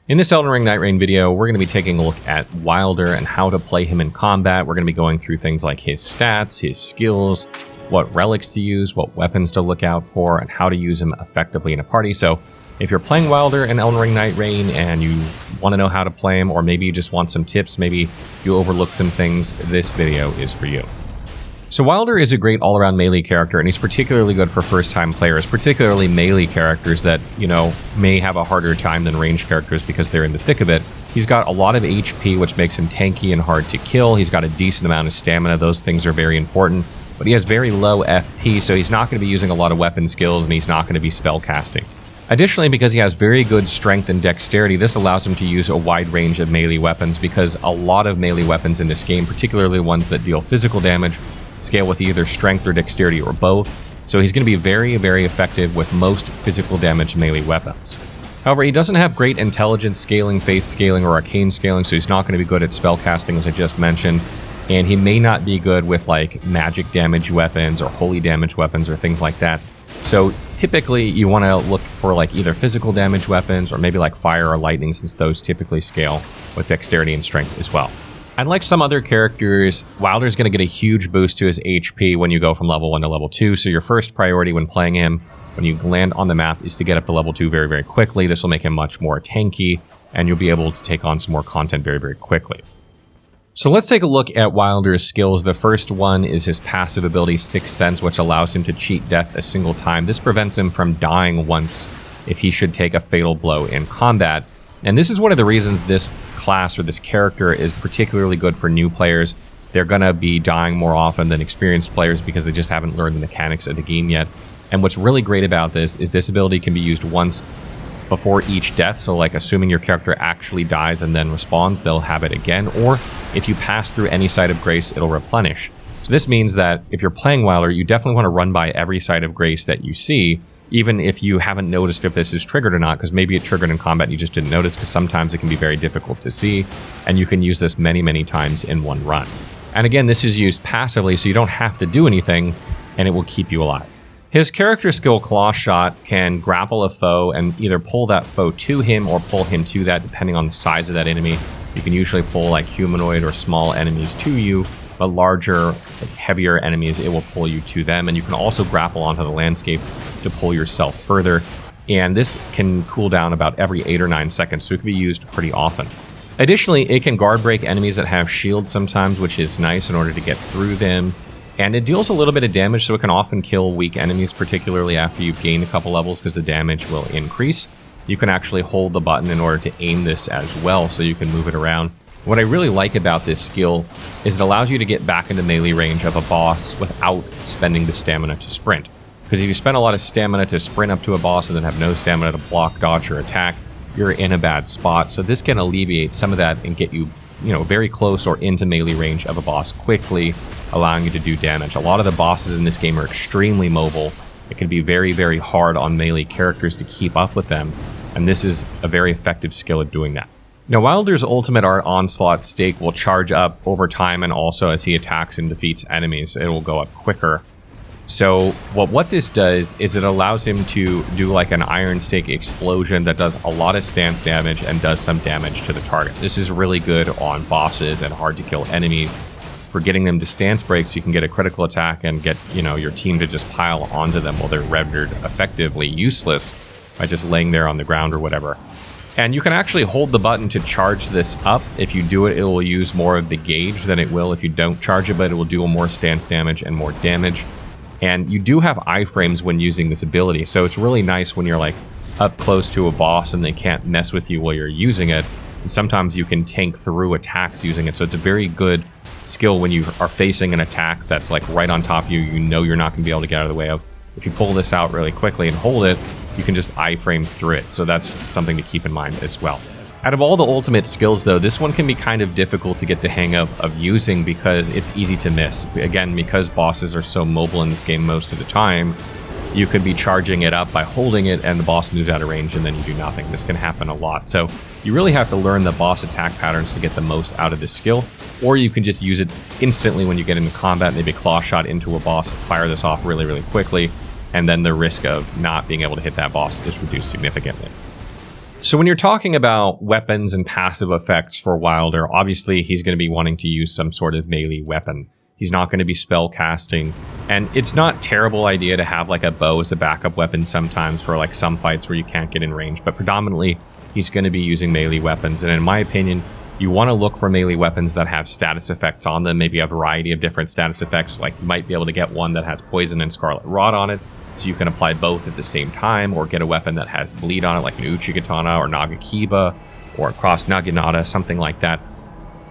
In this Elden Ring Nightreign video, we're going to be taking a look at Wylder and how to play him in combat. We're going to be going through things like his stats, his skills, what relics to use, what weapons to look out for, and how to use him effectively in a party. So if you're playing Wylder in Elden Ring Nightreign and you want to know how to play him, or maybe you just want some tips, maybe you overlook some things, this video is for you. So Wylder is a great all-around melee character, and he's particularly good for first-time players, particularly melee characters that, may have a harder time than ranged characters because they're in the thick of it. He's got a lot of HP, which makes him tanky and hard to kill. He's got a decent amount of stamina. Those things are very important. But he has very low FP, so he's not going to be using a lot of weapon skills, and he's not going to be spell casting. Additionally, because he has very good strength and dexterity, this allows him to use a wide range of melee weapons, because a lot of melee weapons in this game, particularly ones that deal physical damage, scale with either strength or dexterity or both, so he's going to be very, very effective with most physical damage melee weapons. However, he doesn't have great intelligence scaling, faith scaling, or arcane scaling, so he's not going to be good at spell casting, as I just mentioned, and he may not be good with like magic damage weapons or holy damage weapons or things like that. So typically you want to look for like either physical damage weapons or maybe like fire or lightning, since those typically scale with dexterity and strength as well. Unlike some other characters, Wylder's going to get a huge boost to his HP when you go from level 1 to level 2, so your first priority when playing him, when you land on the map, is to get up to level 2 very, very quickly. This will make him much more tanky, and you'll be able to take on some more content very, very quickly. So let's take a look at Wylder's skills. The first one is his passive ability, Sixth Sense, which allows him to cheat death a single time. This prevents him from dying once if he should take a fatal blow in combat. And this is one of the reasons this class or this character is particularly good for new players. They're going to be dying more often than experienced players because they just haven't learned the mechanics of the game yet. And what's really great about this is this ability can be used once before each death. So like assuming your character actually dies and then respawns, they'll have it again. Or if you pass through any site of grace, it'll replenish. So this means that if you're playing Wylder, you definitely want to run by every site of grace that you see, even if you haven't noticed if this is triggered or not, because maybe it triggered in combat and you just didn't notice, because sometimes it can be very difficult to see, and you can use this many, many times in one run. And again, this is used passively, so you don't have to do anything, and it will keep you alive. His character skill, Claw Shot, can grapple a foe and either pull that foe to him or pull him to that, depending on the size of that enemy. You can usually pull like humanoid or small enemies to you, but larger, heavier enemies, it will pull you to them. And you can also grapple onto the landscape to pull yourself further. And this can cool down about every 8 or 9 seconds, so it can be used pretty often. Additionally, it can guard break enemies that have shields sometimes, which is nice in order to get through them. And it deals a little bit of damage, so it can often kill weak enemies, particularly after you've gained a couple levels, because the damage will increase. You can actually hold the button in order to aim this as well, so you can move it around. What I really like about this skill is it allows you to get back into melee range of a boss without spending the stamina to sprint. Because if you spend a lot of stamina to sprint up to a boss and then have no stamina to block, dodge, or attack, you're in a bad spot. So this can alleviate some of that and get you, very close or into melee range of a boss quickly, allowing you to do damage. A lot of the bosses in this game are extremely mobile. It can be very, very hard on melee characters to keep up with them, and this is a very effective skill at doing that. Now, Wylder's ultimate art Onslaught Stake will charge up over time, and also as he attacks and defeats enemies, it will go up quicker. So what this does is it allows him to do like an Iron Stake explosion that does a lot of stance damage and does some damage to the target. This is really good on bosses and hard to kill enemies. For getting them to stance breaks, you can get a critical attack and get your team to just pile onto them while they're rendered effectively useless by just laying there on the ground or whatever. And you can actually hold the button to charge this up. If you do it, it will use more of the gauge than it will if you don't charge it, but it will do more stance damage and more damage. And you do have iframes when using this ability, so it's really nice when you're like up close to a boss and they can't mess with you while you're using it. And sometimes you can tank through attacks using it, so it's a very good skill when you are facing an attack that's like right on top of you, you're not going to be able to get out of the way of. If you pull this out really quickly and hold it, you can just iframe through it, so that's something to keep in mind as well. Out of all the ultimate skills though, this one can be kind of difficult to get the hang of using because it's easy to miss. Again, because bosses are so mobile in this game most of the time, you could be charging it up by holding it and the boss moves out of range and then you do nothing. This can happen a lot. So you really have to learn the boss attack patterns to get the most out of this skill, or you can just use it instantly when you get into combat, maybe Claw Shot into a boss, fire this off really, really quickly, and then the risk of not being able to hit that boss is reduced significantly. So when you're talking about weapons and passive effects for Wylder, obviously he's going to be wanting to use some sort of melee weapon. He's not going to be spell casting. And it's not a terrible idea to have like a bow as a backup weapon sometimes for like some fights where you can't get in range. But predominantly, he's going to be using melee weapons. And in my opinion, you want to look for melee weapons that have status effects on them. Maybe a variety of different status effects. Like you might be able to get one that has poison and scarlet rot on it, so you can apply both at the same time, or get a weapon that has bleed on it, like an Uchigatana or Nagakiba or Cross Naginata, something like that.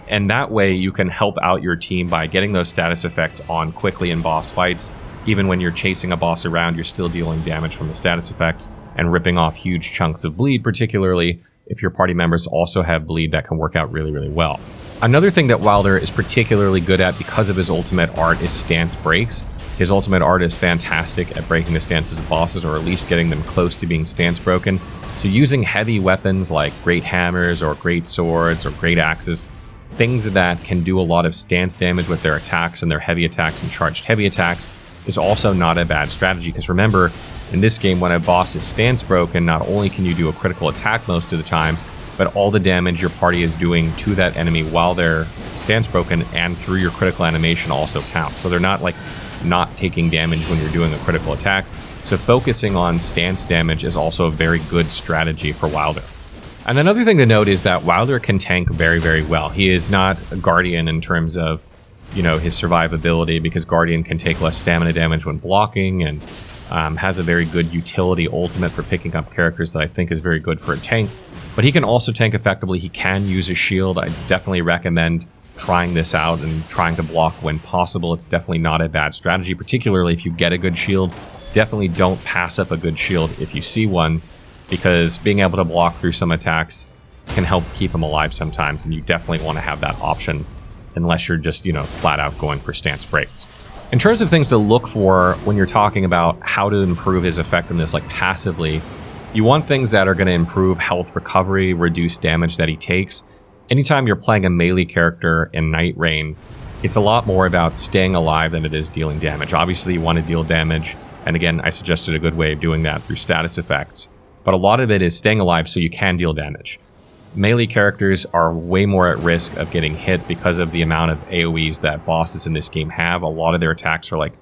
And that way you can help out your team by getting those status effects on quickly in boss fights. Even when you're chasing a boss around, you're still dealing damage from the status effects and ripping off huge chunks of bleed, particularly if your party members also have bleed. That can work out really, really well. Another thing that Wylder is particularly good at because of his ultimate art is stance breaks. His ultimate art is fantastic at breaking the stances of bosses, or at least getting them close to being stance broken. So using heavy weapons like great hammers or great swords or great axes, things that can do a lot of stance damage with their attacks and their heavy attacks and charged heavy attacks, is also not a bad strategy. Because remember, in this game, when a boss is stance broken, not only can you do a critical attack most of the time, but all the damage your party is doing to that enemy while they're stance broken and through your critical animation also counts. So they're not like not taking damage when you're doing a critical attack. So focusing on stance damage is also a very good strategy for Wylder. And another thing to note is that Wylder can tank very, very well. He is not a Guardian in terms of, his survivability, because Guardian can take less stamina damage when blocking, and has a very good utility ultimate for picking up characters that I think is very good for a tank. But he can also tank effectively. He can use a shield. I definitely recommend trying this out and trying to block when possible. It's definitely not a bad strategy, particularly if you get a good shield. Definitely don't pass up a good shield if you see one, because being able to block through some attacks can help keep him alive sometimes, and you definitely want to have that option unless you're just, flat out going for stance breaks. In terms of things to look for when you're talking about how to improve his effectiveness, like passively, you want things that are going to improve health recovery, reduce damage that he takes. Anytime you're playing a melee character in Nightreign, it's a lot more about staying alive than it is dealing damage. Obviously, you want to deal damage, and again, I suggested a good way of doing that through status effects. But a lot of it is staying alive so you can deal damage. Melee characters are way more at risk of getting hit because of the amount of AoEs that bosses in this game have. A lot of their attacks are like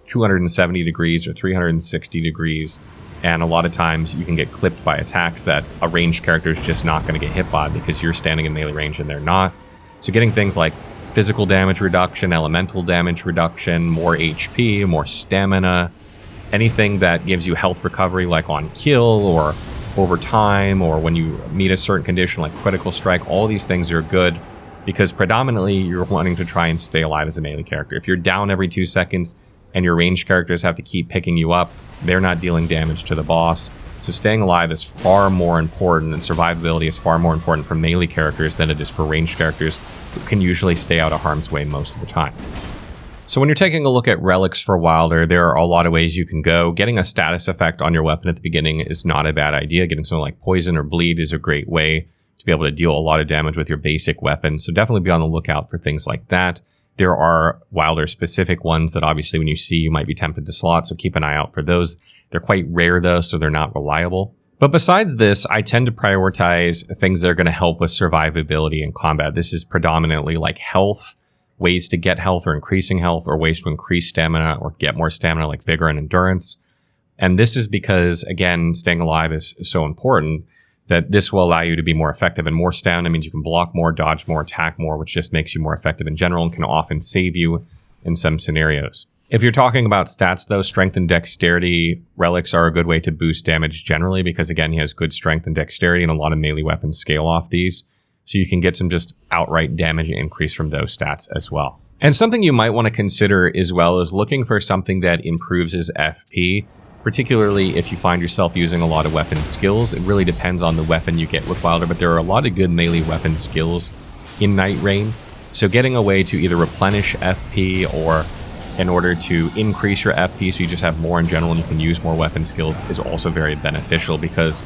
270 degrees or 360 degrees. And a lot of times you can get clipped by attacks that a ranged character is just not going to get hit by because you're standing in melee range and they're not. So getting things like physical damage reduction, elemental damage reduction, more HP, more stamina, anything that gives you health recovery like on kill or over time, or when you meet a certain condition like critical strike, all these things are good because predominantly you're wanting to try and stay alive as a melee character. If you're down every 2 seconds and your ranged characters have to keep picking you up, they're not dealing damage to the boss. So staying alive is far more important, and survivability is far more important for melee characters than it is for ranged characters who can usually stay out of harm's way most of the time. So when you're taking a look at relics for Wylder, there are a lot of ways you can go. Getting a status effect on your weapon at the beginning is not a bad idea. Getting something like poison or bleed is a great way to be able to deal a lot of damage with your basic weapon. So definitely be on the lookout for things like that. There are Wylder specific ones that obviously when you see, you might be tempted to slot, so keep an eye out for those. They're quite rare though, so they're not reliable. But besides this, I tend to prioritize things that are going to help with survivability in combat. This is predominantly like health, ways to get health or increasing health, or ways to increase stamina or get more stamina like vigor and endurance. And this is because, again, staying alive is so important that this will allow you to be more effective. And more stamina means you can block more, dodge more, attack more, which just makes you more effective in general and can often save you in some scenarios. If you're talking about stats, though, strength and dexterity relics are a good way to boost damage generally because, again, he has good strength and dexterity, and a lot of melee weapons scale off these. So you can get some just outright damage increase from those stats as well. And something you might want to consider as well is looking for something that improves his FP, particularly if you find yourself using a lot of weapon skills. It really depends on the weapon you get with Wylder, but there are a lot of good melee weapon skills in Nightreign. So getting a way to either replenish FP or in order to increase your FP so you just have more in general and you can use more weapon skills is also very beneficial because,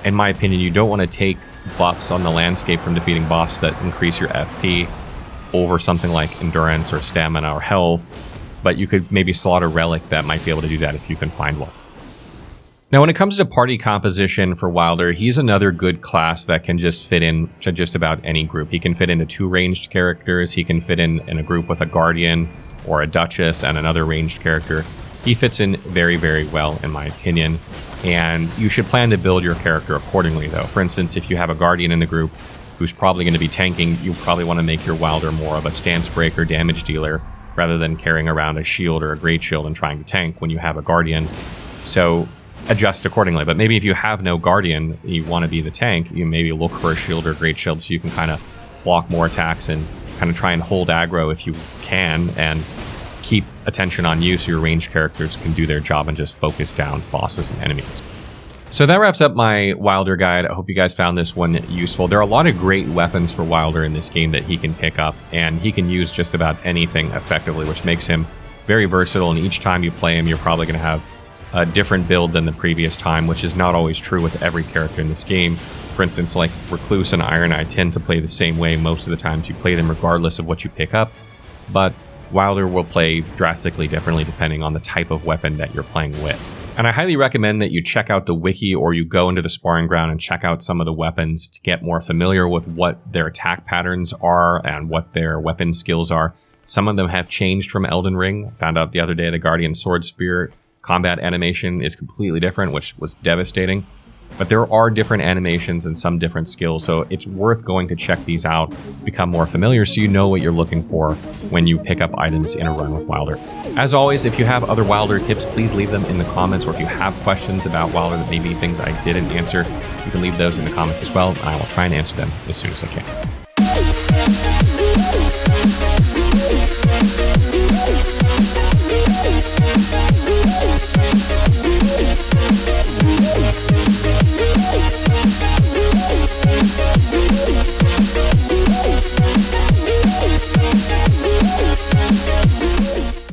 in my opinion, you don't want to take buffs on the landscape from defeating boss that increase your FP over something like endurance or stamina or health, but you could maybe slot a relic that might be able to do that if you can find one. Now, when it comes to party composition for Wylder, he's another good class that can just fit in to just about any group. He can fit into 2 ranged characters. He can fit in a group with a Guardian or a Duchess and another ranged character. He fits in very, very well, in my opinion. And you should plan to build your character accordingly, though. For instance, if you have a Guardian in the group who's probably going to be tanking, you probably want to make your Wylder more of a stance breaker damage dealer rather than carrying around a shield or a great shield and trying to tank when you have a Guardian. So adjust accordingly. But maybe if you have no Guardian, you want to be the tank, you maybe look for a shield or a great shield so you can kind of block more attacks and kind of try and hold aggro if you can, and keep attention on you so your ranged characters can do their job and just focus down bosses and enemies. So that wraps up my Wylder guide. I hope you guys found this one useful. There are a lot of great weapons for Wylder in this game that he can pick up, and he can use just about anything effectively, which makes him very versatile, and each time you play him, you're probably going to have a different build than the previous time, which is not always true with every character in this game. For instance, like Recluse and Iron Eye tend to play the same way most of the times. You play them regardless of what you pick up, but Wylder will play drastically differently depending on the type of weapon that you're playing with. And I highly recommend that you check out the wiki, or you go into the sparring ground and check out some of the weapons to get more familiar with what their attack patterns are and what their weapon skills are. Some of them have changed from Elden Ring. I found out the other day the Guardian Sword Spear combat animation is completely different, which was devastating. But there are different animations and some different skills, so it's worth going to check these out, become more familiar so you know what you're looking for when you pick up items in a run with Wylder. As always, if you have other Wylder tips, please leave them in the comments, or if you have questions about Wylder that maybe things I didn't answer, you can leave those in the comments as well, and I will try and answer them as soon as I can.